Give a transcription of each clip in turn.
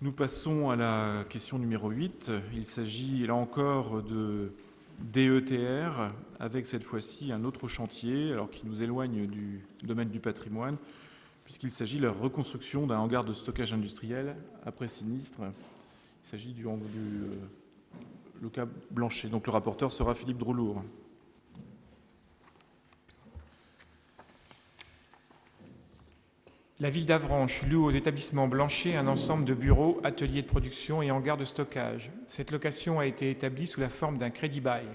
Nous passons à la question numéro 8. Il s'agit là encore de DETR, avec cette fois-ci un autre chantier, alors qui nous éloigne du domaine du patrimoine, puisqu'il s'agit de la reconstruction d'un hangar de stockage industriel après sinistre. Il s'agit du Loca Blanchet. Donc le rapporteur sera Philippe Droulour. La ville d'Avranches loue aux établissements Blanchet un ensemble de bureaux, ateliers de production et hangars de stockage. Cette location a été établie sous la forme d'un crédit-bail.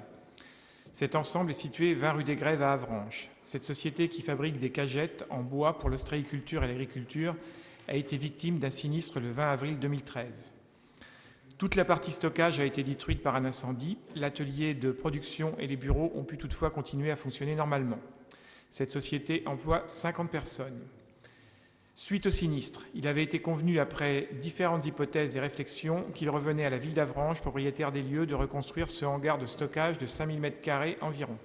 Cet ensemble est situé 20 rue des Grèves à Avranches. Cette société qui fabrique des cagettes en bois pour l'ostréiculture et l'agriculture a été victime d'un sinistre le 20 avril 2013. Toute la partie stockage a été détruite par un incendie. L'atelier de production et les bureaux ont pu toutefois continuer à fonctionner normalement. Cette société emploie 50 personnes. Suite au sinistre, il avait été convenu, après différentes hypothèses et réflexions, qu'il revenait à la ville d'Avranches, propriétaire des lieux, de reconstruire ce hangar de stockage de 5000 m² environ.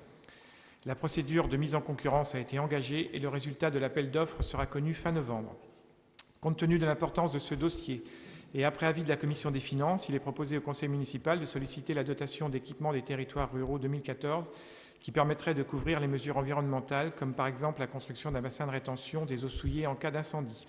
La procédure de mise en concurrence a été engagée et le résultat de l'appel d'offres sera connu fin novembre. Compte tenu de l'importance de ce dossier et après avis de la Commission des finances, il est proposé au Conseil municipal de solliciter la dotation d'équipement des territoires ruraux 2014 qui permettrait de couvrir les mesures environnementales, comme par exemple la construction d'un bassin de rétention des eaux souillées en cas d'incendie.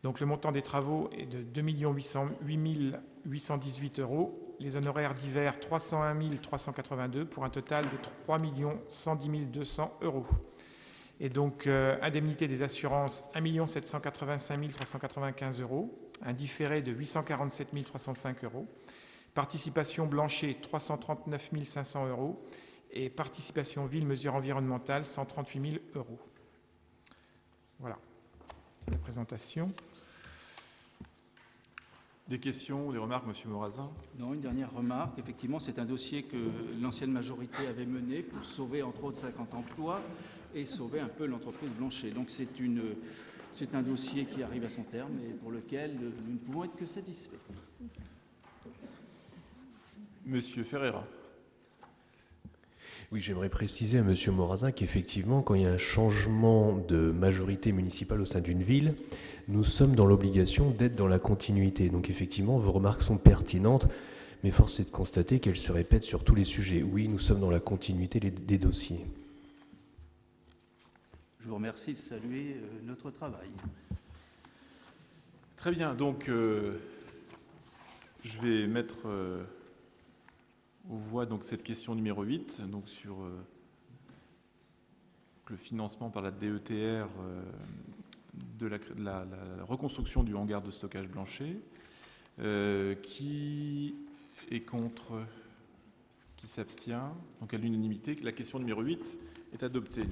Donc le montant des travaux est de 2 808 818 €, les honoraires divers 301 382 pour un total de 3 110 200 €. Et donc indemnité des assurances 1 785 395 €, un différé de 847 305 €, participation Blanchet 339 500 € et participation ville mesures environnementales 138 000 €. Voilà la présentation. Des questions ou des remarques, Monsieur Morazin ? Non, une dernière remarque. Effectivement, c'est un dossier que l'ancienne majorité avait mené pour sauver entre autres 50 emplois et sauver un peu l'entreprise Blanchet. Donc c'est un dossier qui arrive à son terme et pour lequel nous ne pouvons être que satisfaits. Monsieur Ferreira. Oui, j'aimerais préciser à M. Morazin qu'effectivement, quand il y a un changement de majorité municipale au sein d'une ville, nous sommes dans l'obligation d'être dans la continuité. Donc effectivement, vos remarques sont pertinentes, mais force est de constater qu'elles se répètent sur tous les sujets. Oui, nous sommes dans la continuité des dossiers. Je vous remercie de saluer notre travail. Très bien, donc je vais mettre aux voix donc, cette question numéro 8, donc sur le financement par la DETR de la reconstruction du hangar de stockage Blanchet. Qui est contre ? Qui s'abstient ? Donc à l'unanimité, la question numéro 8 est adoptée.